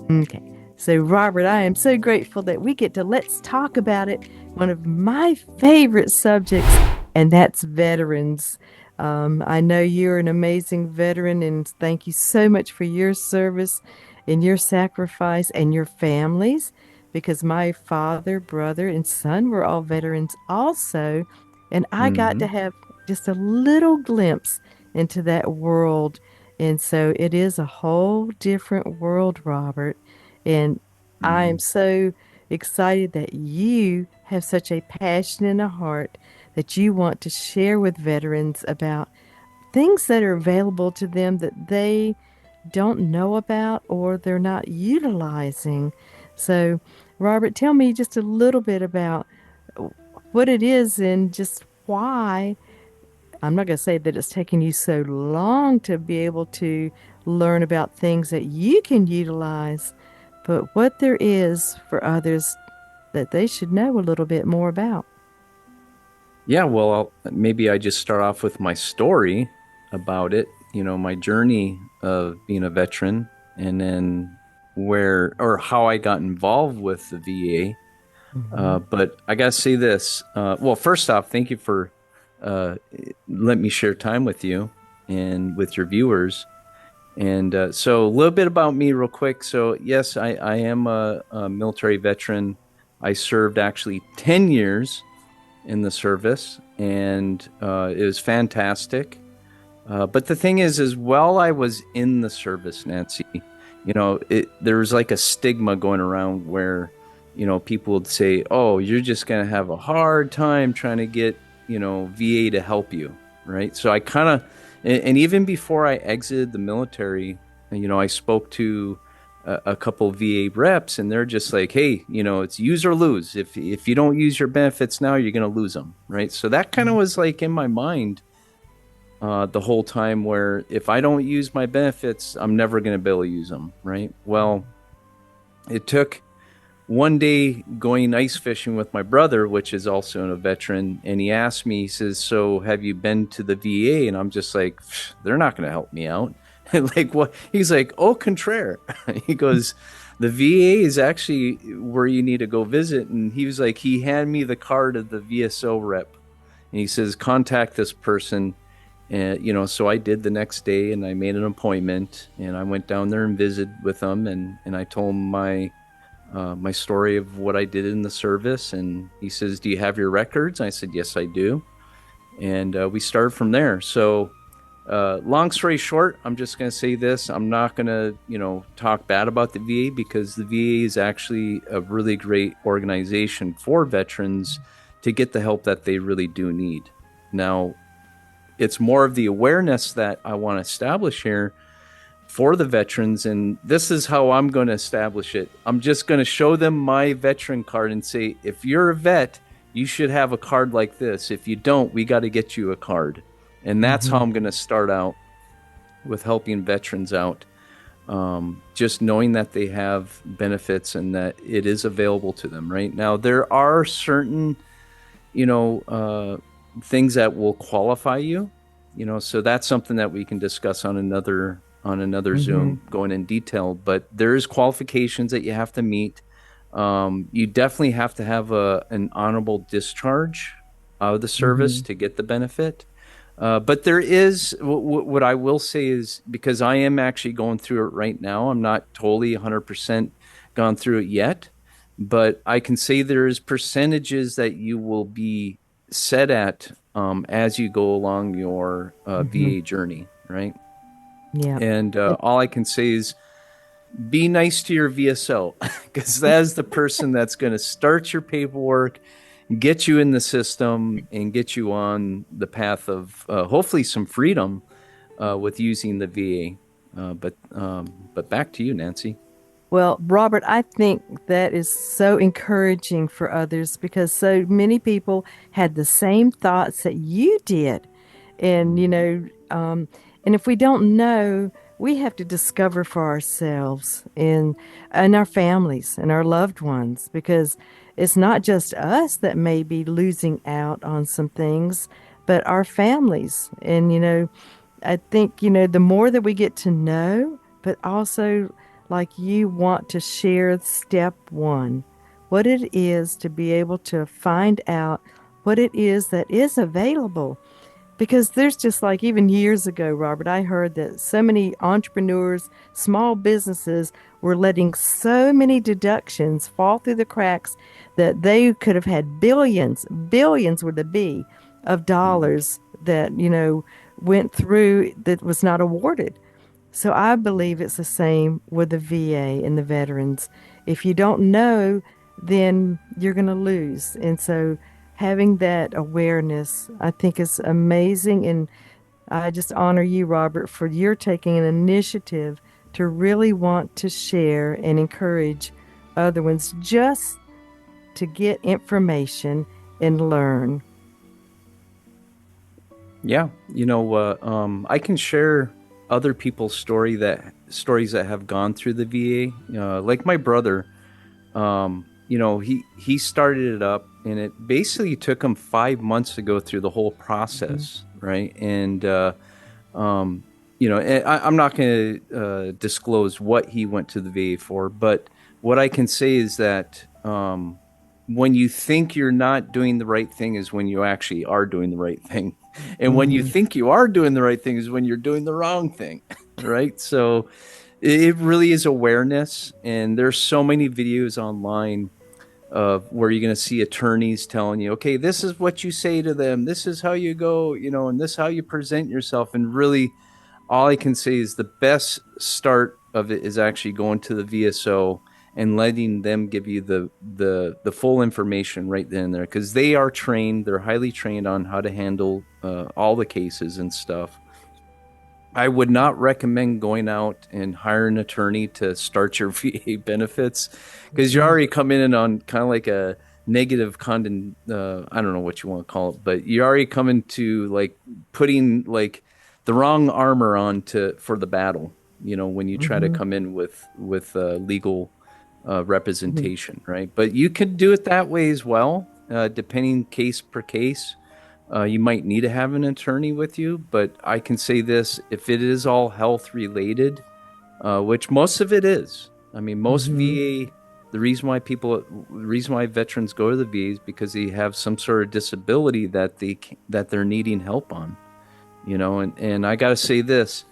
Okay. So, Robert, I am so grateful that we get to let's talk about it. One of my favorite subjects, and that's veterans. I know you're an amazing veteran, and thank you so much for your service and your sacrifice and your families, because my father, brother, and son were all veterans also. And I got to Hmm. have just a little glimpse into that world. And so it is a whole different world, Robert. And I am Hmm. so excited that you have such a passion and a heart that you want to share with veterans about things that are available to them that they don't know about or they're not utilizing. So, Robert, tell me just a little bit about what it is and just why. I'm not going to say that it's taken you so long to be able to learn about things that you can utilize, but what there is for others that they should know a little bit more about. Yeah, well, maybe I just start off with my story about it, my journey of being a veteran, and then where or how I got involved with the VA. Hmm. But I got to say this. Well, first off, thank you for uh, letting me share time with you and with your viewers. And so, a little bit about me, real quick. So, yes, I am a military veteran. I served actually 10 years in the service, and it was fantastic. But the thing is while I was in the service, Nancy, there was like a stigma going around where, people would say, "Oh, you're just going to have a hard time trying to get, VA to help you," right? So I kind of, and even before I exited the military, I spoke to a couple VA reps, and they're just like, "Hey, it's use or lose. If you don't use your benefits now, you're going to lose them," right? So that kind of was like in my mind the whole time, where if I don't use my benefits, I'm never going to be able to use them, right? Well, it took one day going ice fishing with my brother, which is also a veteran, and he asked me, he says, "So have you been to the VA?" And I'm just like, "They're not going to help me out." Like, what? He's like, "Au contraire." He goes, "The VA is actually where you need to go visit." And he was like, he handed me the card of the VSO rep, and he says, "Contact this person." And so I did the next day, and I made an appointment, and I went down there and visited with them, and I told him my story of what I did in the service. And he says, "Do you have your records?" I said, "Yes, I do." And we started from there. So, long story short, I'm just going to say this: I'm not going to, talk bad about the VA, because the VA is actually a really great organization for veterans to get the help that they really do need. Now, it's more of the awareness that I want to establish here for the veterans. And this is how I'm going to establish it. I'm just going to show them my veteran card and say, if you're a vet, you should have a card like this. If you don't, we got to get you a card. And that's how Hmm. I'm going to start out with helping veterans out. Just knowing that they have benefits and that it is available to them. Right now, there are certain, you know, uh, things that will qualify you. So that's something that we can discuss on another Hmm. Zoom, going in detail. But there's qualifications that you have to meet. You definitely have to have an honorable discharge out of the service Hmm. to get the benefit. But there is what I will say is, because I am actually going through it right now. I'm not totally 100% gone through it yet, but I can say there is percentages that you will be set at as you go along your Hmm. VA journey, right? Yeah. And And all I can say is be nice to your VSO, because that is the person that's going to start your paperwork, get you in the system, and get you on the path of hopefully some freedom with using the VA. But back to you, Nancy. well, Robert, I think that is so encouraging for others because so many people had the same thoughts that you did. And, and if we don't know, we have to discover for ourselves and our families and our loved ones because it's not just us that may be losing out on some things, but our families. And, I think, the more that we get to know, but also like you want to share step one, what it is to be able to find out what it is that is available. Because there's just like even years ago, Robert, I heard that so many entrepreneurs, small businesses were letting so many deductions fall through the cracks that they could have had billions, billions with a B of Mhm. dollars that, went through that was not awarded. So I believe it's the same with the VA and the veterans. If you don't know, then you're going to lose. And so having that awareness, I think is amazing. And I just honor you, Robert, for your taking an initiative to really want to share and encourage other ones just to get information and learn. Yeah, I can share other people's stories that have gone through the VA. Like my brother, he started it up, and it basically took him 5 months to go through the whole Mhm. process, right? And I'm not going to disclose what he went to the VA for, but what I can say is that when you think you're not doing the right thing is when you actually are doing the right thing. And when you Mhm. think you are doing the right thing is when you're doing the wrong thing, right? So it really is awareness. And there's so many videos online of where you're going to see attorneys telling you, okay, this is what you say to them. This is how you go, and this is how you present yourself. And really, all I can say is the best start of it is actually going to the VSO and letting them give you the full information right then and there, because they are trained, they're highly trained on how to handle all the cases and stuff. I would not recommend going out and hire an attorney to start your VA benefits, because you Mhm. already come in on kind of like a negative condon. I don't know what you want to call it, but you already come into like putting like the wrong armor on to for the battle. When you try to Mhm. come in with legal Mhm. representation, right? But you could do it that way as well, depending case per case. You might need to have an attorney with you, but I can say this: if it is all health related, which most of it is, I mean, most Mhm. VA, the reason why veterans go to the VA is because they have some sort of disability that they're needing help on. And I got to say this: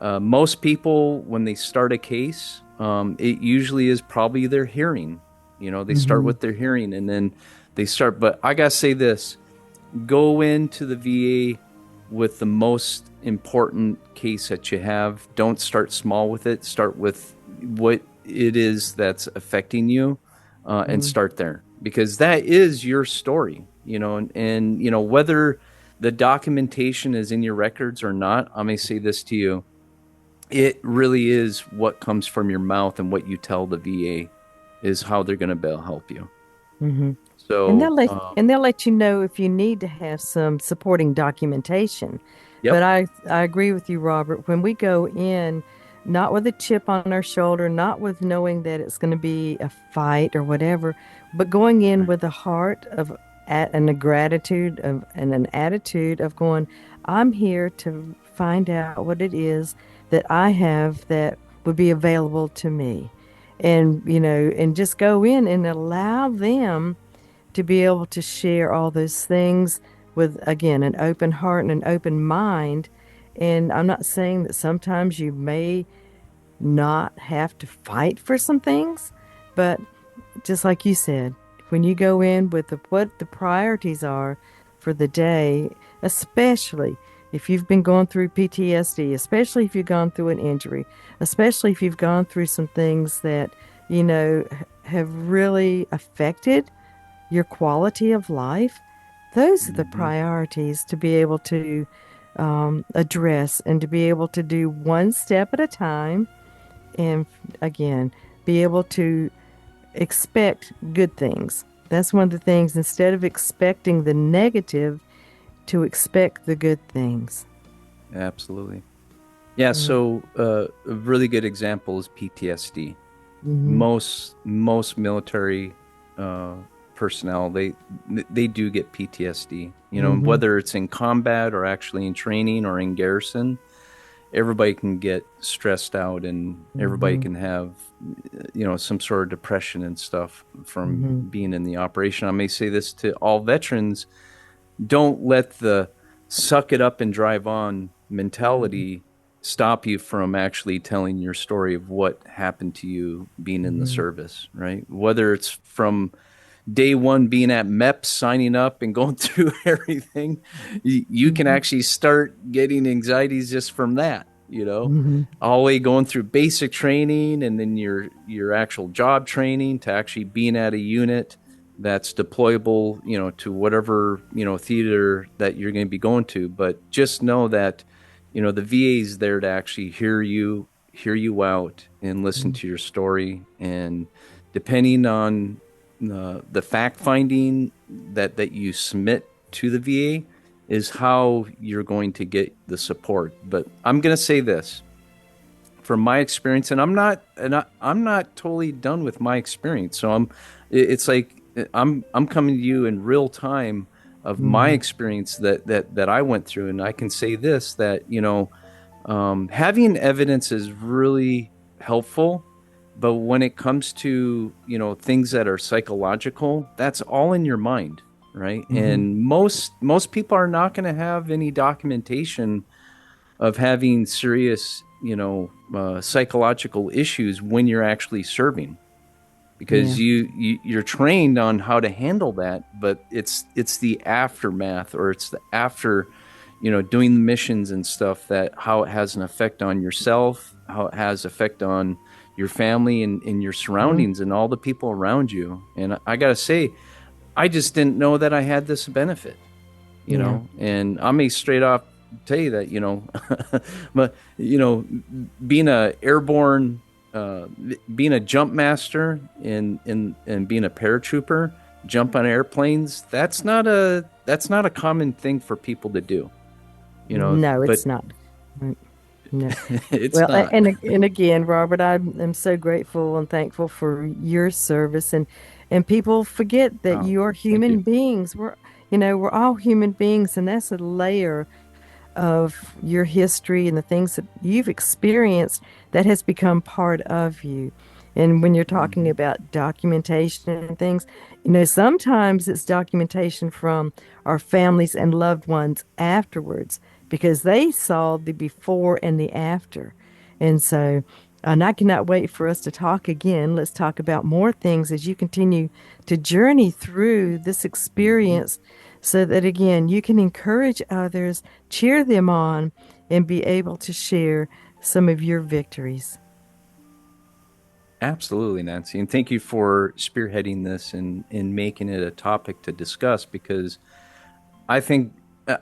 most people, when they start a case, it usually is probably their hearing. They start Mhm. with their hearing, and then they start. But I got to say this: go into the VA with the most important case that you have. Don't start small with it. Start with what it is that's affecting you, and Mhm. start there, because that is your story. And whether the documentation is in your records or not, I may say this to you: it really is what comes from your mouth and what you tell the VA is how they're going to be able to help you. Mhm. And So, they'll let you know if you need to have some supporting documentation. But yep. I agree with you, Robert. When we go in, not with a chip on our shoulder, not with knowing that it's going to be a fight or whatever, but going in Right. with a heart of and a gratitude of and an attitude of going, I'm here to find out what it is that I have that would be available to me. And and just go in and allow them to be able to share all those things with, again, an open heart and an open mind. And I'm not saying that sometimes you may not have to fight for some things, but just like you said, when you go in with what the priorities are for the day, especially if you've been going through PTSD, especially if you've gone through an injury, especially if you've gone through some things that, have really affected your quality of life, those are the Mhm. priorities to be able to address and to be able to do one step at a time. And again, be able to expect good things. That's one of the things, instead of expecting the negative, to expect the good things. Absolutely. Yeah, Mm-hmm. so a really good example is PTSD. Mm-hmm. Most military uh, personnel, they do get PTSD. Mm-hmm. Whether it's in combat or actually in training or in garrison. everybody can get stressed out, and everybody Hmm. can have, some sort of depression and stuff from Hmm. being in the operation. I may say this to all veterans: don't let the suck it up and drive on Hmm. mentality stop you from actually telling your story of what happened to you being in the Hmm. service, right? Whether it's from day one being at MEPS, signing up and going through everything, you can Hmm. actually start getting anxieties just from that, Hmm. all the way going through basic training, and then your actual job training, to actually being at a unit that's deployable, to whatever, theater that you're going to be going to. But just know that, the VA is there to actually hear you out and listen to your story. And depending on the fact finding that you submit to the VA is how you're going to get the support. But I'm going to say this from my experience, and I'm not totally done with my experience. So it's like I'm coming to you in real time of my Hmm. experience that I went through, and I can say this, that having evidence is really helpful, but when it comes to, things that are psychological, that's all in your mind, right? Hmm. And most people are not going to have any documentation of having serious, psychological issues when you're actually serving, because Yeah. you're trained on how to handle that, but it's the aftermath, or it's the after, doing the missions and stuff, that how it has an effect on yourself, how it has effect on your family and your Mm. surroundings and all the people around you. And I gotta say, I just didn't know that I had this benefit, Yeah. and I may straight off tell you that, but being a airborne, uh, being a jump master, and being a paratrooper, jump on airplanes, that's not a common thing for people to do, No, but it's not. Mm. No. it's Well, not. and again, Robert, I am so grateful and thankful for your service, and people forget that Oh, you are thank human you. beings. We're all human beings, and that's a layer of your history and the things that you've experienced that has become part of you. And when you're talking Hmm. about documentation and things, sometimes it's documentation from our families and loved ones afterwards because they saw the before and the after. And so, and I cannot wait for us to talk again. Let's talk about more things as you continue to journey through this Hmm. experience so that again you can encourage others, cheer them on, and be able to share some of your victories. Absolutely, Nancy, and thank you for spearheading this and making it a topic to discuss, because I think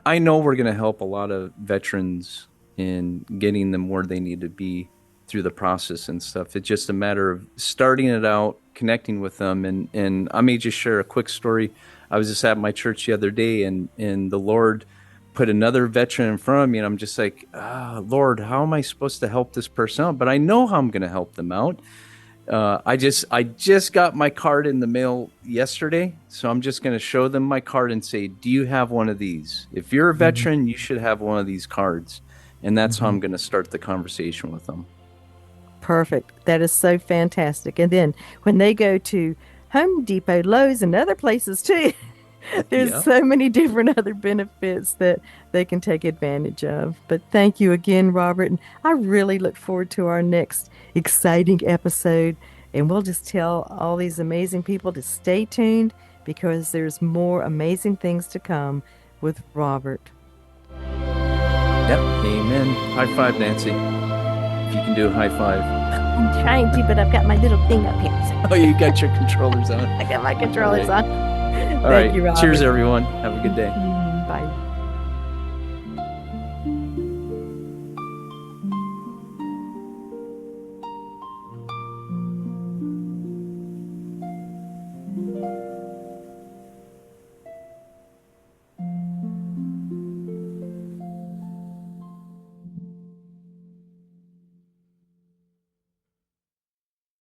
I know we're going to help a lot of veterans in getting them where they need to be through the process and stuff. It's just a matter of starting it out, connecting with them, and I may just share a quick story. I was just at my church the other day, and the Lord put another veteran in front of me, and I'm just like, Lord, how am I supposed to help this person out? But I know how I'm going to help them out. I just got my card in the mail yesterday, so I'm just going to show them my card and say, "Do you have one of these? If you're a Mhm. veteran, you should have one of these cards." And that's how Mhm. I'm going to start the conversation with them. Perfect. That is so fantastic. And then when they go to Home Depot, Lowe's, and other places too, there's Yeah. so many different other benefits that they can take advantage of. But thank you again, Robert. And I really look forward to our next exciting episode. And we'll just tell all these amazing people to stay tuned because there's more amazing things to come with Robert. Yep. Amen. High five, Nancy. If you can do a high five. I'm trying to, but I've got my little thing up here. Oh, you got your controllers on. I got my All controllers right. on. All Thank right. you, Cheers, Robert. everyone. Have a good day.